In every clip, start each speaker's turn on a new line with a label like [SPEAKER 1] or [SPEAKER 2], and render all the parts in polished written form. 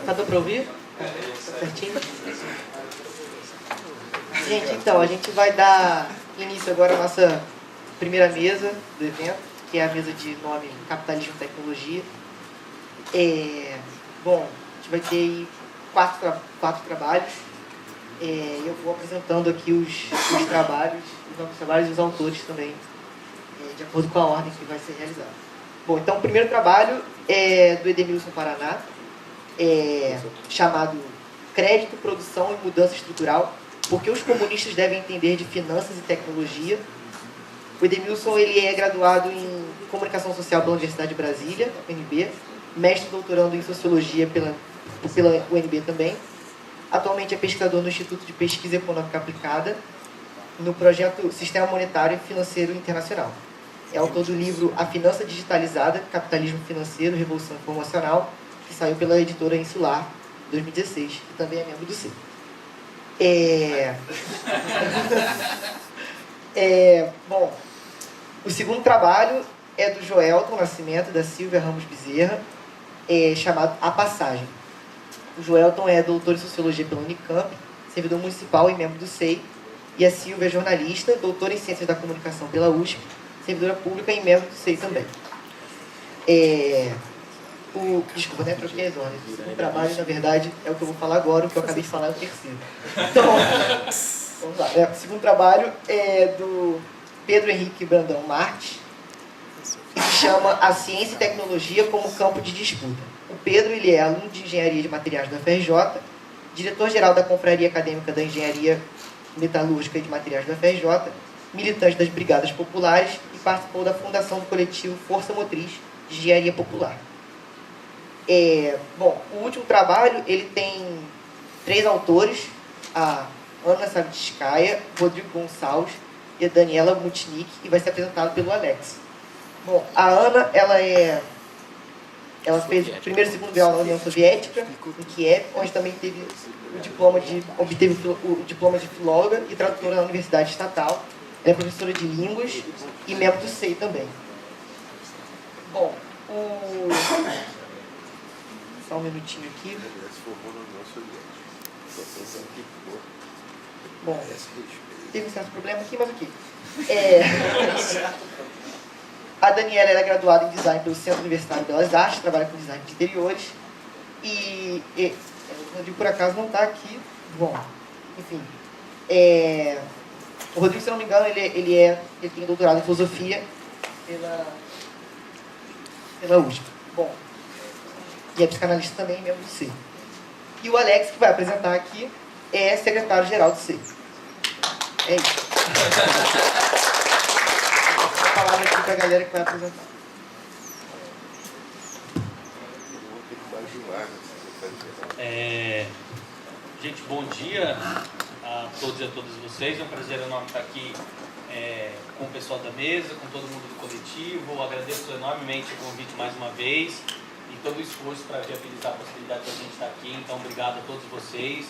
[SPEAKER 1] Tá dando para ouvir? Tá certinho? Gente, então, a gente vai dar início agora à nossa primeira mesa do evento, que é a mesa de nome Capitalismo e Tecnologia. Bom, a gente vai ter aí quatro trabalhos. Eu vou apresentando aqui os trabalhos, os novos trabalhos e os autores também, de acordo com a ordem que vai ser realizada. Bom, então o primeiro trabalho é do Edemilson Paraná, chamado Crédito, Produção e Mudança Estrutural, porque os comunistas devem entender de finanças e tecnologia. O Edemilson ele é graduado em Comunicação Social pela Universidade de Brasília, UNB, mestre e doutorando em Sociologia pela UNB também. Atualmente é pesquisador no Instituto de Pesquisa Econômica Aplicada, no projeto Sistema Monetário e Financeiro Internacional. É autor do livro A Finança Digitalizada, Capitalismo Financeiro, Revolução Informacional, que saiu pela editora Insular, 2016, e também é membro do C. Bom, o segundo trabalho é do Joelton Nascimento, da Silvia Ramos Bezerra, chamado A Passagem. O Joelton é doutor em Sociologia pela Unicamp, servidor municipal e membro do SEI, e a Silvia é jornalista, doutora em Ciências da Comunicação pela USP, servidora pública e membro do SEI também. Desculpa, né? Troquei as ordens. O segundo trabalho, na verdade, é o que eu vou falar agora, o que eu acabei de falar é o terceiro. Então, vamos lá. O segundo trabalho é do Pedro Henrique Brandão Marques, que se chama A Ciência e Tecnologia como Campo de Disputa. O Pedro ele é aluno de Engenharia de Materiais da UFRJ, diretor-geral da Confraria Acadêmica da Engenharia Metalúrgica e de Materiais da UFRJ, militante das Brigadas Populares e participou da fundação do coletivo Força Motriz de Engenharia Popular. Bom, o último trabalho ele tem 3 autores, a Ana Savitskaya, Rodrigo Gonçalves e a Daniela Mutnik, e vai ser apresentado pelo Alex. Bom, a Ana, ela fez o primeiro e segundo grau na União Soviética, em Kiev, onde também obteve o diploma de filóloga e tradutora na Universidade Estatal. Ela é professora de línguas e membro do SEI também. Bom, só um minutinho aqui. Bom, teve um certo problema aqui, mas aqui. A Daniela era graduada em Design pelo Centro Universitário de Belas Artes, trabalha com design de interiores. E o Rodrigo, por acaso, não está aqui. Bom, enfim. O Rodrigo, se não me engano, ele tem doutorado em Filosofia pela USP. Bom, e é psicanalista também, membro do C. E o Alex, que vai apresentar aqui, é secretário-geral do C. É isso. Vou falar aqui para a galera que vai apresentar.
[SPEAKER 2] Gente, bom dia a todos e a todas vocês. É um prazer enorme estar aqui com o pessoal da mesa, com todo mundo do coletivo. Agradeço enormemente o convite mais uma vez e todo o esforço para viabilizar a possibilidade de a gente estar aqui. Então, obrigado a todos vocês,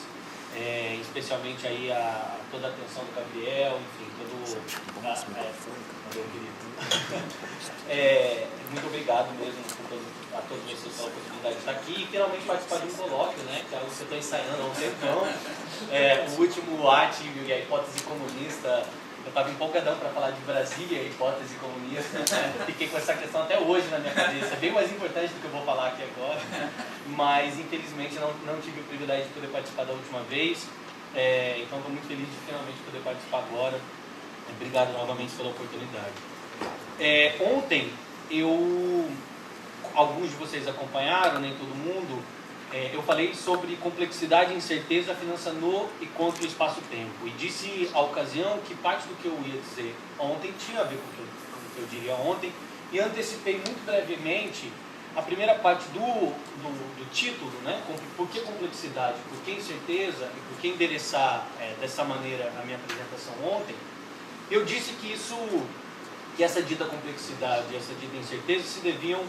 [SPEAKER 2] especialmente aí a toda a atenção do Gabriel, enfim, muito obrigado mesmo a todos vocês pela possibilidade de estar aqui e finalmente participar de um colóquio, né, que é algo que eu estou ensaiando há um tempão. O último Arte e a Hipótese Comunista, eu estava empolgadão para falar de Brasília e hipótese comunista, fiquei com essa questão até hoje na minha cabeça, é bem mais importante do que eu vou falar aqui agora, mas infelizmente não tive o privilégio de poder participar da última vez, então estou muito feliz de finalmente poder participar agora. Obrigado novamente pela oportunidade. Ontem, alguns de vocês acompanharam, nem todo mundo, eu falei sobre complexidade e incerteza, a finança no e contra o espaço-tempo. E disse à ocasião que parte do que eu ia dizer ontem tinha a ver com o que eu diria ontem, e antecipei muito brevemente a primeira parte do título, né? Por que complexidade, por que incerteza e por que endereçar dessa maneira a minha apresentação ontem. Eu disse que essa dita complexidade e essa dita incerteza se deviam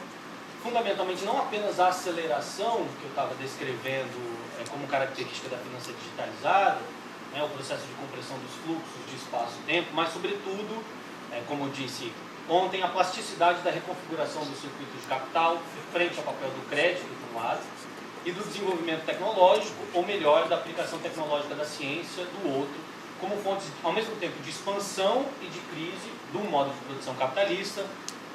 [SPEAKER 2] fundamentalmente não apenas à aceleração que eu estava descrevendo como característica da finança digitalizada, né, o processo de compressão dos fluxos de espaço-tempo, mas sobretudo, como eu disse ontem, a plasticidade da reconfiguração do circuito de capital frente ao papel do crédito, por um lado, e do desenvolvimento tecnológico, ou melhor, da aplicação tecnológica da ciência do outro, como fontes, ao mesmo tempo, de expansão e de crise do modo de produção capitalista,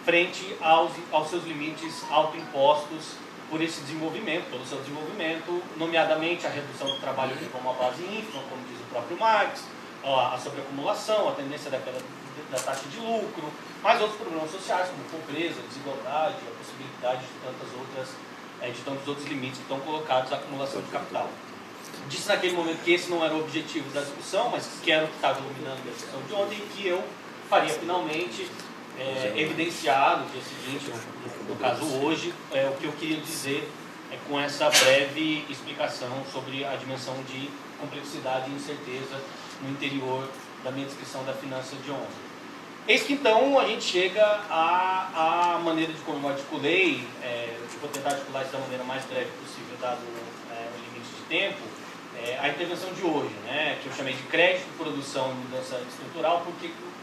[SPEAKER 2] frente aos seus limites autoimpostos por esse desenvolvimento, pelo seu desenvolvimento, nomeadamente a redução do trabalho como uma base ínfima, como diz o próprio Marx, a sobreacumulação, a tendência da queda da taxa de lucro, mas outros problemas sociais, como pobreza, desigualdade, a possibilidade de tantos outros limites que estão colocados à acumulação de capital. Disse naquele momento que esse não era o objetivo da discussão, mas que era o que estava iluminando a discussão de ontem, e que eu faria finalmente evidenciar no dia seguinte, no caso hoje, o que eu queria dizer com essa breve explicação sobre a dimensão de complexidade e incerteza no interior da minha descrição da finança de ontem. Eis que então a gente chega à maneira de como eu articulei, vou tentar articular isso da maneira mais breve possível, dado o limite de tempo, a intervenção de hoje, né, que eu chamei de crédito, produção e mudança estrutural,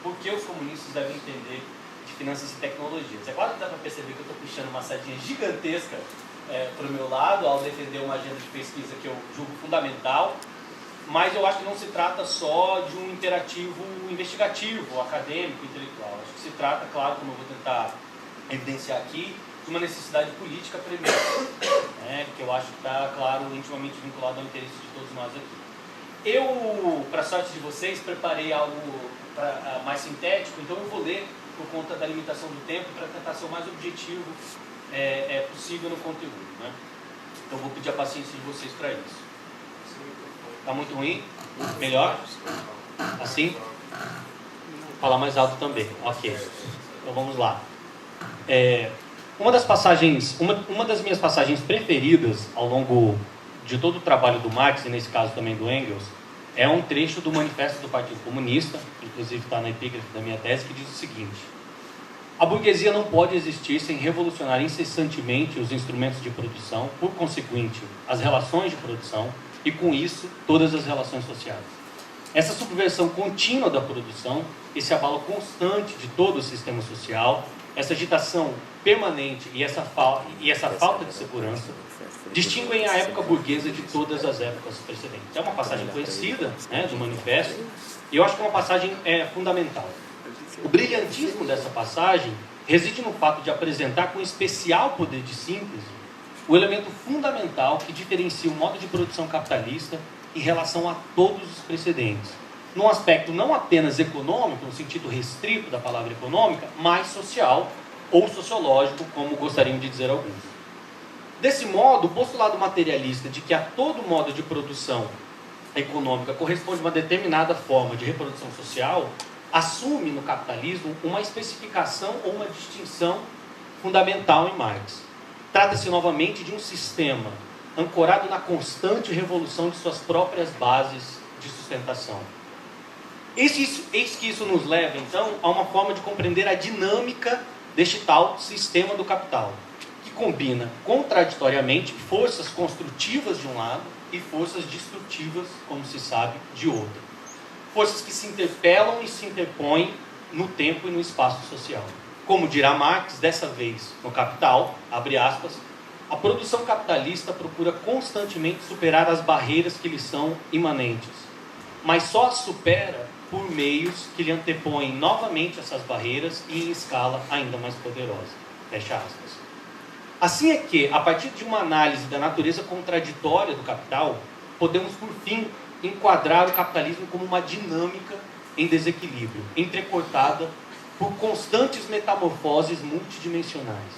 [SPEAKER 2] porque os comunistas devem entender de finanças e tecnologias. É claro que dá para perceber que eu estou puxando uma sardinha gigantesca para o meu lado, ao defender uma agenda de pesquisa que eu julgo fundamental, mas eu acho que não se trata só de um imperativo investigativo, acadêmico, intelectual. Acho que se trata, claro, como eu vou tentar evidenciar aqui, de uma necessidade política primeiro, né, que eu acho que está, claro, intimamente vinculado ao interesse de todos nós aqui. Eu, para a sorte de vocês, preparei algo mais sintético, então eu vou ler por conta da limitação do tempo para tentar ser o mais objetivo possível no conteúdo, né? Então eu vou pedir a paciência de vocês para isso. Está muito ruim? Melhor? Assim? Falar mais alto também. Ok. Então vamos lá. Uma das minhas passagens preferidas ao longo de todo o trabalho do Marx, e nesse caso também do Engels, é um trecho do Manifesto do Partido Comunista, inclusive está na epígrafe da minha tese, que diz o seguinte: a burguesia não pode existir sem revolucionar incessantemente os instrumentos de produção, por conseguinte, as relações de produção, e com isso, todas as relações sociais. Essa subversão contínua da produção, esse abalo constante de todo o sistema social, essa agitação permanente e essa falta de segurança distinguem a época burguesa de todas as épocas precedentes. É uma passagem conhecida, né, do Manifesto, e eu acho que é uma passagem fundamental. O brilhantismo dessa passagem reside no fato de apresentar com especial poder de síntese o elemento fundamental que diferencia o modo de produção capitalista em relação a todos os precedentes, num aspecto não apenas econômico, no sentido restrito da palavra econômica, mas social ou sociológico, como gostariam de dizer alguns. Desse modo, o postulado materialista de que a todo modo de produção econômica corresponde uma determinada forma de reprodução social assume no capitalismo uma especificação ou uma distinção fundamental em Marx. Trata-se novamente de um sistema ancorado na constante revolução de suas próprias bases de sustentação. Eis que isso nos leva, então, a uma forma de compreender a dinâmica deste tal sistema do capital, que combina contraditoriamente forças construtivas de um lado e forças destrutivas, como se sabe, de outro. Forças que se interpelam e se interpõem no tempo e no espaço social. Como dirá Marx, dessa vez no Capital, abre aspas, a produção capitalista procura constantemente superar as barreiras que lhe são imanentes, mas só as supera por meios que lhe antepõem novamente essas barreiras e em escala ainda mais poderosa. Fecha aspas. Assim é que, a partir de uma análise da natureza contraditória do capital, podemos, por fim, enquadrar o capitalismo como uma dinâmica em desequilíbrio, entrecortada por constantes metamorfoses multidimensionais.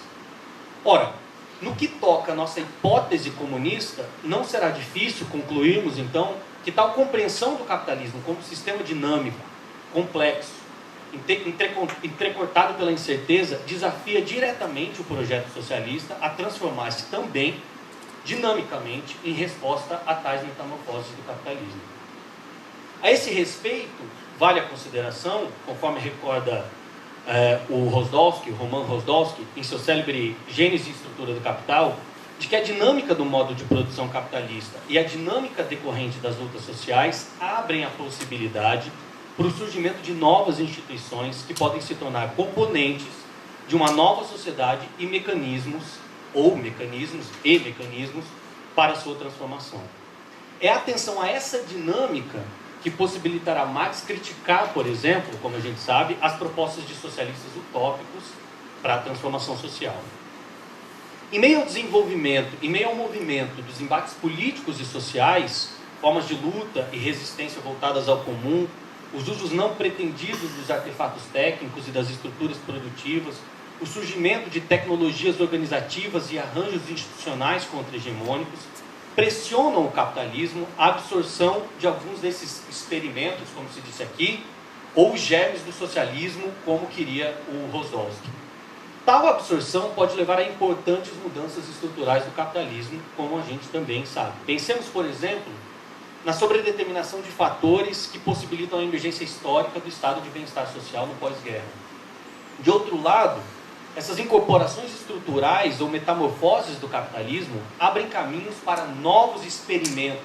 [SPEAKER 2] Ora, no que toca a nossa hipótese comunista, não será difícil concluirmos, então, que tal compreensão do capitalismo como sistema dinâmico, complexo, entrecortado pela incerteza, desafia diretamente o projeto socialista a transformar-se também, dinamicamente, em resposta a tais metamorfoses do capitalismo. A esse respeito, vale a consideração, conforme recorda o Roman Rozdolsky, em seu célebre Gênese e Estrutura do Capital, de que a dinâmica do modo de produção capitalista e a dinâmica decorrente das lutas sociais abrem a possibilidade para o surgimento de novas instituições que podem se tornar componentes de uma nova sociedade e mecanismos para a sua transformação. É a atenção a essa dinâmica que possibilitará Marx criticar, por exemplo, como a gente sabe, as propostas de socialistas utópicos para a transformação social. Em meio ao desenvolvimento, em meio ao movimento dos embates políticos e sociais, formas de luta e resistência voltadas ao comum, os usos não pretendidos dos artefatos técnicos e das estruturas produtivas, o surgimento de tecnologias organizativas e arranjos institucionais contra-hegemônicos, pressionam o capitalismo à absorção de alguns desses experimentos, como se disse aqui, ou germes do socialismo, como queria o Rosowski. Tal absorção pode levar a importantes mudanças estruturais do capitalismo, como a gente também sabe. Pensemos, por exemplo, na sobredeterminação de fatores que possibilitam a emergência histórica do estado de bem-estar social no pós-guerra. De outro lado, essas incorporações estruturais ou metamorfoses do capitalismo abrem caminhos para novos experimentos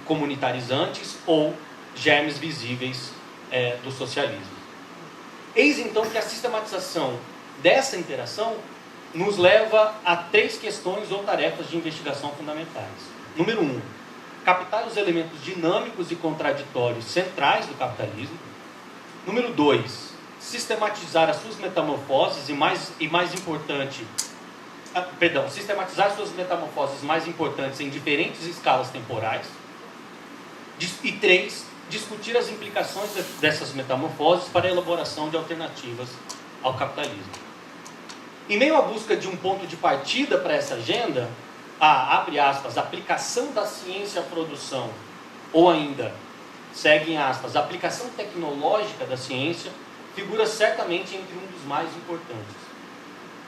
[SPEAKER 2] comunitarizantes ou germes visíveis do socialismo. Eis então que a sistematização dessa interação nos leva a 3 questões ou tarefas de investigação fundamentais. Número 1, captar os elementos dinâmicos e contraditórios centrais do capitalismo. Número 2, sistematizar as suas metamorfoses sistematizar suas metamorfoses mais importantes em diferentes escalas temporais. E 3, discutir as implicações dessas metamorfoses para a elaboração de alternativas ao capitalismo. Em meio à busca de um ponto de partida para essa agenda, abre aspas, aplicação da ciência à produção, ou ainda, segue em aspas, aplicação tecnológica da ciência, figura certamente entre um dos mais importantes.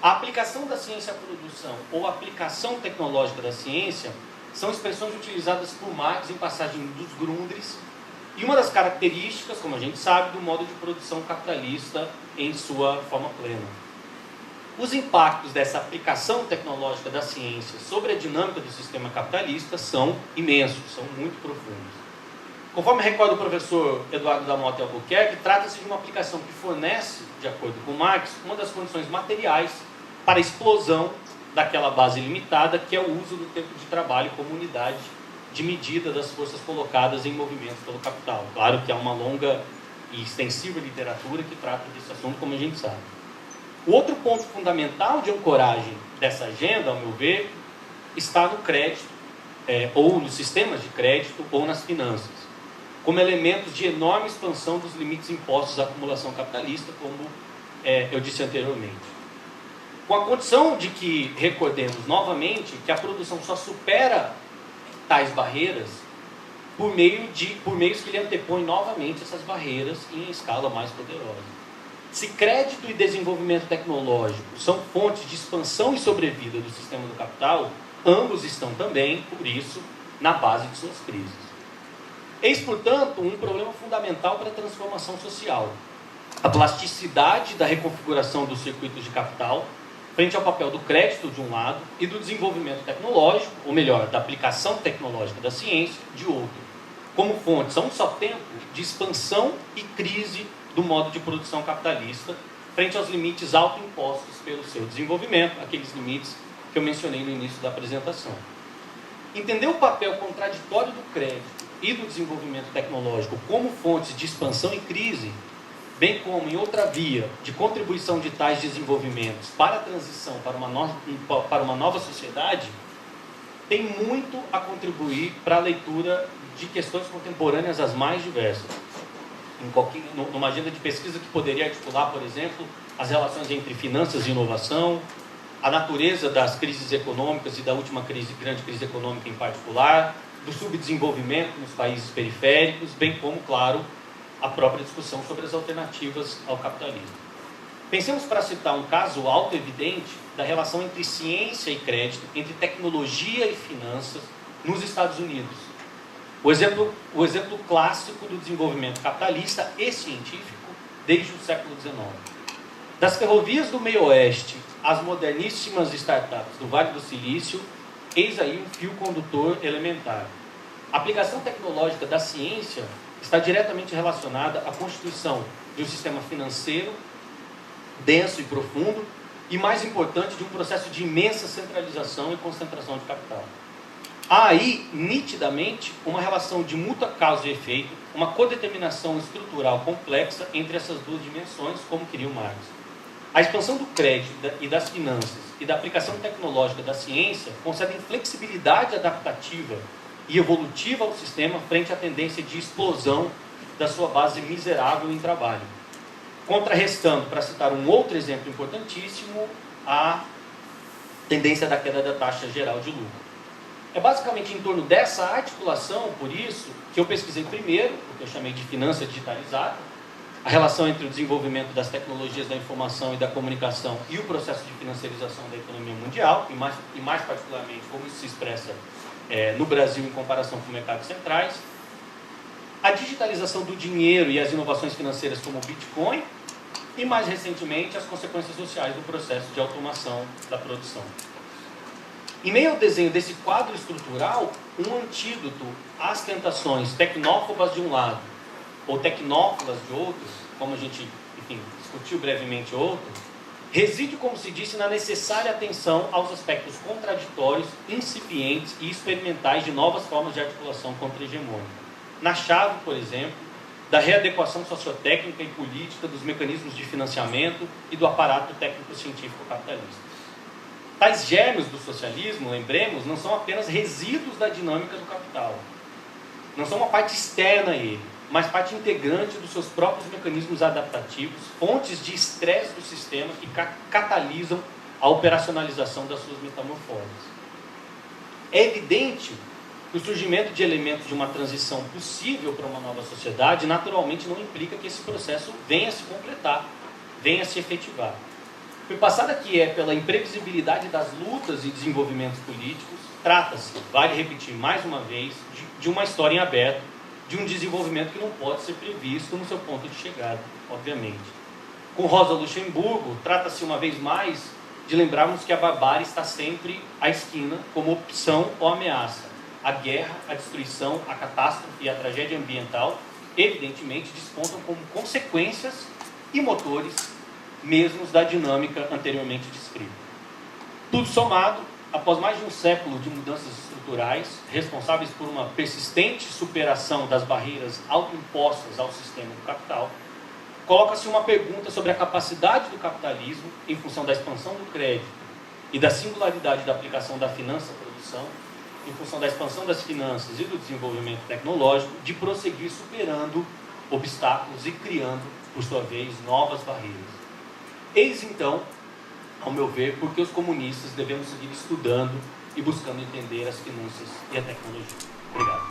[SPEAKER 2] A aplicação da ciência à produção ou aplicação tecnológica da ciência são expressões utilizadas por Marx em Passagem dos Grundrisse, e uma das características, como a gente sabe, do modo de produção capitalista em sua forma plena. Os impactos dessa aplicação tecnológica da ciência sobre a dinâmica do sistema capitalista são imensos, são muito profundos. Conforme recorda o professor Eduardo da Mota Albuquerque, trata-se de uma aplicação que fornece, de acordo com Marx, uma das condições materiais para a explosão daquela base limitada, que é o uso do tempo de trabalho como unidade de medida das forças colocadas em movimento pelo capital. Claro que há uma longa e extensiva literatura que trata desse assunto, como a gente sabe. O outro ponto fundamental de ancoragem dessa agenda, ao meu ver, está no crédito, ou nos sistemas de crédito, ou nas finanças, como elementos de enorme expansão dos limites impostos à acumulação capitalista, como eu disse anteriormente. Com a condição de que, recordemos novamente, que a produção só supera tais barreiras por meios que lhe antepõem novamente essas barreiras em escala mais poderosa. Se crédito e desenvolvimento tecnológico são fontes de expansão e sobrevida do sistema do capital, ambos estão também, por isso, na base de suas crises. Eis, portanto, um problema fundamental para a transformação social. A plasticidade da reconfiguração dos circuitos de capital frente ao papel do crédito, de um lado, e do desenvolvimento tecnológico, ou melhor, da aplicação tecnológica da ciência, de outro, como fontes, a um só tempo, de expansão e crise do modo de produção capitalista, frente aos limites autoimpostos pelo seu desenvolvimento, aqueles limites que eu mencionei no início da apresentação. Entender o papel contraditório do crédito e do desenvolvimento tecnológico como fontes de expansão e crise, bem como em outra via de contribuição de tais desenvolvimentos para a transição para uma nova sociedade, tem muito a contribuir para a leitura de questões contemporâneas as mais diversas. Numa agenda de pesquisa que poderia articular, por exemplo, as relações entre finanças e inovação, a natureza das crises econômicas e da última grande crise econômica em particular, do subdesenvolvimento nos países periféricos, bem como, claro, a própria discussão sobre as alternativas ao capitalismo. Pensemos, para citar um caso auto-evidente, da relação entre ciência e crédito, entre tecnologia e finanças nos Estados Unidos. O exemplo clássico do desenvolvimento capitalista e científico desde o século XIX. Das ferrovias do meio-oeste às moderníssimas startups do Vale do Silício, eis aí um fio condutor elementar. A aplicação tecnológica da ciência está diretamente relacionada à constituição de um sistema financeiro denso e profundo e, mais importante, de um processo de imensa centralização e concentração de capital. Há aí, nitidamente, uma relação de mútua causa e efeito, uma codeterminação estrutural complexa entre essas duas dimensões, como queria o Marx. A expansão do crédito e das finanças e da aplicação tecnológica da ciência concedem flexibilidade adaptativa e evolutiva ao sistema frente à tendência de explosão da sua base miserável em trabalho. Contrarrestando, para citar um outro exemplo importantíssimo, a tendência da queda da taxa geral de lucro. É basicamente em torno dessa articulação, por isso, que eu pesquisei primeiro, o que eu chamei de finança digitalizada, a relação entre o desenvolvimento das tecnologias da informação e da comunicação e o processo de financiarização da economia mundial, e mais particularmente como isso se expressa no Brasil em comparação com mercados centrais, a digitalização do dinheiro e as inovações financeiras como o Bitcoin, e mais recentemente as consequências sociais do processo de automação da produção. Em meio ao desenho desse quadro estrutural, um antídoto às tentações tecnófobas de um lado, ou tecnófilas de outros, como a gente, enfim, discutiu brevemente outro, reside, como se disse, na necessária atenção aos aspectos contraditórios, incipientes e experimentais de novas formas de articulação contra-hegemônica. Na chave, por exemplo, da readequação sociotécnica e política dos mecanismos de financiamento e do aparato técnico-científico capitalista. Tais gêmeos do socialismo, lembremos, não são apenas resíduos da dinâmica do capital. Não são uma parte externa a ele, mas parte integrante dos seus próprios mecanismos adaptativos, fontes de estresse do sistema que catalisam a operacionalização das suas metamorfoses. É evidente que o surgimento de elementos de uma transição possível para uma nova sociedade naturalmente não implica que esse processo venha a se completar, venha a se efetivar. Passada que é pela imprevisibilidade das lutas e desenvolvimentos políticos, trata-se, vale repetir mais uma vez, de uma história em aberto, de um desenvolvimento que não pode ser previsto no seu ponto de chegada, obviamente. Com Rosa Luxemburgo, trata-se uma vez mais de lembrarmos que a barbárie está sempre à esquina como opção ou ameaça. A guerra, a destruição, a catástrofe e a tragédia ambiental, evidentemente, despontam como consequências e motores mesmos da dinâmica anteriormente descrita. Tudo somado, após mais de um século de mudanças estruturais, responsáveis por uma persistente superação das barreiras autoimpostas ao sistema do capital, coloca-se uma pergunta sobre a capacidade do capitalismo, em função da expansão do crédito e da singularidade da aplicação da finança à produção, em função da expansão das finanças e do desenvolvimento tecnológico, de prosseguir superando obstáculos e criando, por sua vez, novas barreiras. Eis então, ao meu ver, porque os comunistas devemos seguir estudando e buscando entender as finanças e a tecnologia. Obrigado.